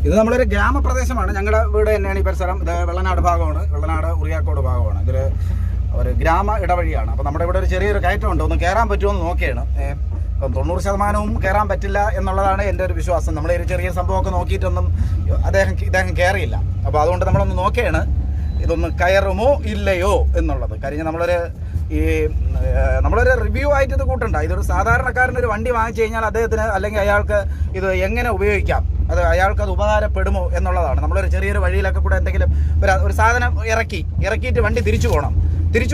ഇത് നമ്മളൊരു ഗ്രാമപ്രദേശമാണ്. ഞങ്ങളുടെ വീട് തന്നെയാണ് ഈ പരിസരം. ഇത് വെള്ളനാട് ഭാഗമാണ്, വെള്ളനാട് ഉറിയാക്കോട് ഭാഗമാണ്. ഇതൊരു ഒരു ഗ്രാമ ഇടവഴിയാണ്. അപ്പോൾ നമ്മുടെ ഇവിടെ ഒരു ചെറിയൊരു കയറ്റമുണ്ട്. ഒന്ന് കയറാൻ പറ്റുമോ എന്ന് നോക്കിയാണ്. അപ്പം 90% കയറാൻ പറ്റില്ല എന്നുള്ളതാണ് എൻ്റെ ഒരു വിശ്വാസം. നമ്മളൊരു ചെറിയ സംഭവമൊക്കെ നോക്കിയിട്ടൊന്നും ഇദ്ദേഹം കയറിയില്ല. അപ്പോൾ അതുകൊണ്ട് നമ്മളൊന്ന് നോക്കിയാണ് ഇതൊന്ന് കയറുമോ ഇല്ലയോ എന്നുള്ളത്. കാര്യം നമ്മളൊരു റിവ്യൂ ആയിട്ട് ഇത് കൂട്ടണ്ട. ഇതൊരു സാധാരണക്കാരനൊരു വണ്ടി വാങ്ങിച്ചു കഴിഞ്ഞാൽ അദ്ദേഹത്തിന് അല്ലെങ്കിൽ അയാൾക്ക് ഇത് എങ്ങനെ ഉപയോഗിക്കാം, അയാൾക്കത് ഉപകാരപ്പെടുമോ എന്നുള്ളതാണ്. നമ്മളൊരു ചെറിയൊരു വഴിയിലൊക്കെ കൂടെ എന്തെങ്കിലും ഒരു സാധനം ഇറക്കിയിട്ട് വണ്ടി തിരിച്ചു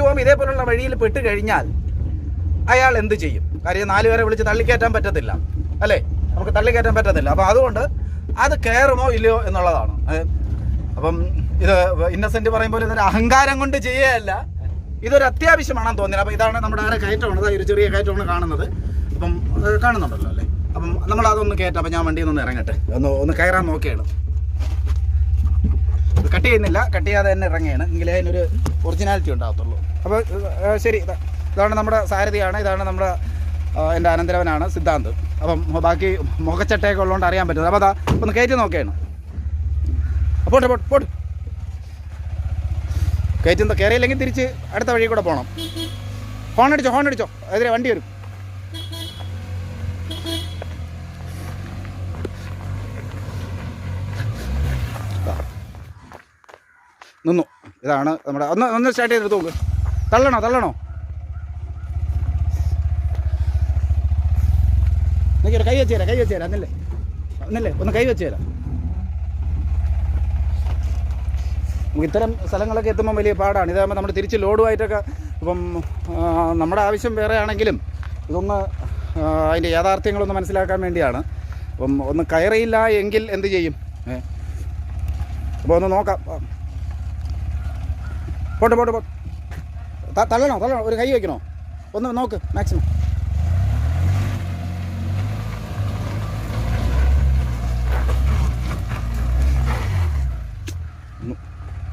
പോകുമ്പോൾ ഇതേപോലുള്ള വഴിയിൽ പെട്ട് കഴിഞ്ഞാൽ അയാൾ എന്ത് ചെയ്യും? കാര്യം 4 പേരെ വിളിച്ച് തള്ളിക്കയറ്റാൻ പറ്റത്തില്ല, അല്ലേ? നമുക്ക് തള്ളിക്കയറ്റാൻ പറ്റത്തില്ല. അപ്പോൾ അതുകൊണ്ട് അത് കയറുമോ ഇല്ലയോ എന്നുള്ളതാണ്. അപ്പം ഇത് ഇന്നസെന്റ് പറയുമ്പോൾ ഇതൊരു അഹങ്കാരം കൊണ്ട് ചെയ്യുകയല്ല, ഇതൊരു അത്യാവശ്യമാണെന്ന് തോന്നിയത്. അപ്പോൾ ഇതാണ് നമ്മുടെ കയറ്റമാണ്, ഒരു ചെറിയ കയറ്റമാണ് കാണുന്നത്. അപ്പം കാണുന്നുണ്ടല്ലോ അല്ലേ? അപ്പം നമ്മൾ അതൊന്ന് കയറ്റാം. അപ്പം ഞാൻ വണ്ടിയിൽ നിന്ന് ഇറങ്ങട്ടെ, ഒന്ന് കയറാൻ നോക്കുകയാണ്. കട്ട് ചെയ്യുന്നില്ല, കട്ട് ചെയ്യാതെ തന്നെ ഇറങ്ങുകയാണ്, എങ്കിലേ അതിനൊരു ഒറിജിനാലിറ്റി ഉണ്ടാകത്തുള്ളൂ. അപ്പോൾ ശരി, ഇതാണ് നമ്മുടെ സാരഥിയാണ്, ഇതാണ് നമ്മുടെ എൻ്റെ അനന്തരവനാണ് സിദ്ധാന്ത്. അപ്പം ബാക്കി മുഖച്ചട്ടയൊക്കെ ഉള്ളതുകൊണ്ട് അറിയാൻ പറ്റുന്നത്. അപ്പോൾ അതാ ഒന്ന് കയറ്റി നോക്കുകയാണ്. പോട്ട് കയറ്റുന്ന കയറിയില്ലെങ്കിൽ തിരിച്ച് അടുത്ത വഴി കൂടെ പോകണം. ഹോൺ അടിച്ചോ അതിലെ വണ്ടി വരും. നിന്നു. ഇതാണ് നമ്മുടെ ഒന്ന് സ്റ്റാർട്ട് ചെയ്തെടുത്ത് നോക്ക്. തള്ളണോ എനിക്കൊരു കൈ വെച്ച് തരാം എന്നല്ലേ ഒന്ന് കൈ വെച്ച് തരാം. നമുക്ക് ഇത്തരം സ്ഥലങ്ങളൊക്കെ എത്തുമ്പം വലിയ പാടാണ്. ഇതാകുമ്പോൾ നമ്മൾ തിരിച്ച് ലോഡുമായിട്ടൊക്കെ ഇപ്പം നമ്മുടെ ആവശ്യം വേറെ ആണെങ്കിലും ഇതൊന്ന് അതിൻ്റെ യാഥാർത്ഥ്യങ്ങളൊന്ന് മനസ്സിലാക്കാൻ വേണ്ടിയാണ്. അപ്പം ഒന്ന് കയറിയില്ല എങ്കിൽ എന്ത് ചെയ്യും? അപ്പോൾ ഒന്ന് നോക്കാം. പോട്ടെ തള്ളണോ ഒരു കൈ വയ്ക്കണോ? ഒന്ന് നോക്ക് മാക്സിമം.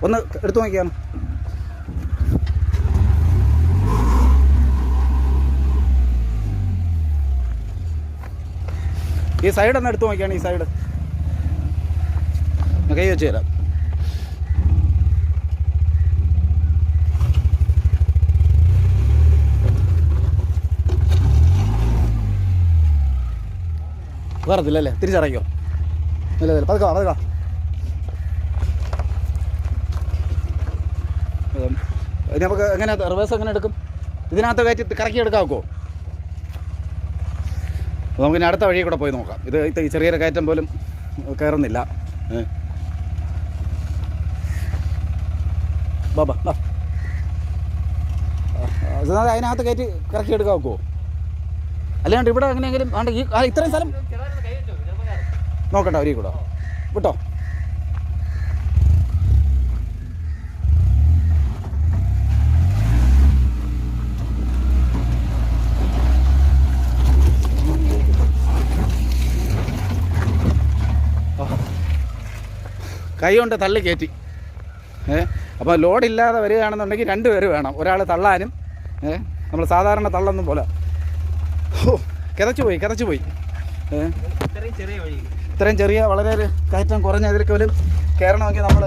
ഒന്ന് എടുത്തു നോക്കിയാണ്. ഈ സൈഡ് ഒന്ന് എടുത്തു നോക്കിയാണ്. ഈ സൈഡ് കൈ വെച്ച് തരാം. വേറത്തില്ലല്ലേ? തിരിച്ചറിയോ? ഇല്ല പതുക്കാ. ഇത് നമുക്ക് എങ്ങനെ റിവേഴ്സ് എങ്ങനെ എടുക്കും? ഇതിനകത്ത് കയറ്റി കറക്കി എടുക്കാമോ? നമുക്കിനി അടുത്ത വഴി കൂടെ പോയി നോക്കാം. ഇത് ഈ ചെറിയൊരു കയറ്റം പോലും കയറുന്നില്ല. ബാബാ അതിനകത്ത് കയറ്റി കറക്കി എടുക്കാമോ? അല്ലാണ്ട് ഇവിടെ എങ്ങനെയെങ്കിലും ആണ്ട് ഇത്രയും സ്ഥലം നോക്കട്ടെ. വഴി കൂടെ വിട്ടോ. കൈ കൊണ്ട് തള്ളി കയറ്റി. അപ്പോൾ ലോഡില്ലാതെ വരികയാണെന്നുണ്ടെങ്കിൽ 2 പേര് വേണം, ഒരാൾ തള്ളാനും. നമ്മൾ സാധാരണ തള്ളൊന്നും പോലെ കിതച്ചു പോയി. ഇത്രയും ചെറിയ വളരെ കയറ്റം കുറഞ്ഞ ഇതിലേക്ക് പോലും കയറണമെങ്കിൽ നമ്മൾ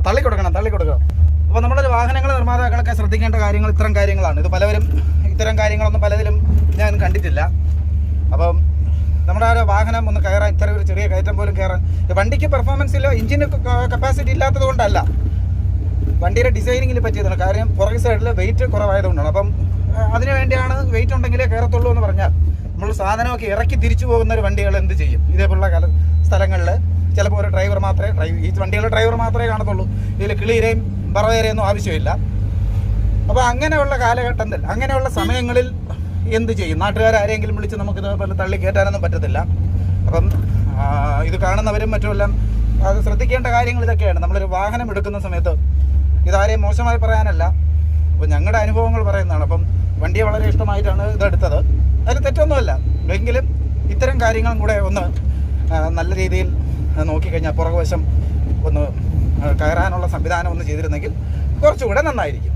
തള്ളിക്കൊടുക്കണം. അപ്പോൾ നമ്മളൊരു വാഹനങ്ങൾ നിർമ്മാതാക്കളൊക്കെ ശ്രദ്ധിക്കേണ്ട കാര്യങ്ങൾ ഇത്തരം കാര്യങ്ങളാണ്. ഇത് ഇത്തരം കാര്യങ്ങളൊന്നും പലതിലും ഞാൻ കണ്ടിട്ടില്ല. അപ്പം നമ്മുടെ ആ വാഹനം ഒന്ന് കയറാൻ ഇത്ര ഒരു ചെറിയ കയറ്റം പോലും കയറാൻ വണ്ടിക്ക് പെർഫോമൻസിലോ എഞ്ചിന് കപ്പാസിറ്റി ഇല്ലാത്തത് കൊണ്ടല്ല, വണ്ടിയുടെ ഡിസൈനിങ്ങിൽ പറ്റിയതാണ്. കാര്യം പുറകെ സൈഡിൽ വെയിറ്റ് കുറവായതുകൊണ്ടാണ്. അപ്പം അതിനു വേണ്ടിയാണ് വെയിറ്റ് ഉണ്ടെങ്കിലേ കയറത്തുള്ളൂ എന്ന് പറഞ്ഞാൽ നമ്മൾ സാധനമൊക്കെ ഇറക്കി തിരിച്ചു പോകുന്ന ഒരു വണ്ടികൾ എന്ത് ചെയ്യും? ഇതേപോലുള്ള സ്ഥലങ്ങളിൽ ചിലപ്പോൾ ഒരു ഡ്രൈവർ മാത്രമേ ഈ വണ്ടികളുടെ ഡ്രൈവർ മാത്രമേ കാണത്തുള്ളൂ. ഇതിൽ കിളിയിരെയും പറവേരെയൊന്നും ആവശ്യമില്ല. അപ്പോൾ അങ്ങനെയുള്ള കാലഘട്ടത്തിൽ അങ്ങനെയുള്ള സമയങ്ങളിൽ എന്ത് ചെയ്യും? നാട്ടുകാരെങ്കിലും വിളിച്ച് നമുക്ക് ഇതേപോലെ തള്ളി കയറ്റാനൊന്നും പറ്റത്തില്ല. അപ്പം ഇത് കാണുന്നവരും മറ്റുമെല്ലാം അത് ശ്രദ്ധിക്കേണ്ട കാര്യങ്ങൾ ഇതൊക്കെയാണ്. നമ്മളൊരു വാഹനം എടുക്കുന്ന സമയത്ത് ഇതാരെയും മോശമായി പറയാനല്ല, അപ്പോൾ ഞങ്ങളുടെ അനുഭവങ്ങൾ പറയുന്നതാണ്. അപ്പം വണ്ടിയെ വളരെ ഇഷ്ടമായിട്ടാണ് ഇതെടുത്തത്, അതിൽ തെറ്റൊന്നുമല്ല. എങ്കിലും ഇത്തരം കാര്യങ്ങളും കൂടെ ഒന്ന് നല്ല രീതിയിൽ നോക്കിക്കഴിഞ്ഞാൽ പുറകുവശം ഒന്ന് കയറാനുള്ള സംവിധാനം ഒന്ന് ചെയ്തിരുന്നെങ്കിൽ കുറച്ചുകൂടെ നന്നായിരിക്കും.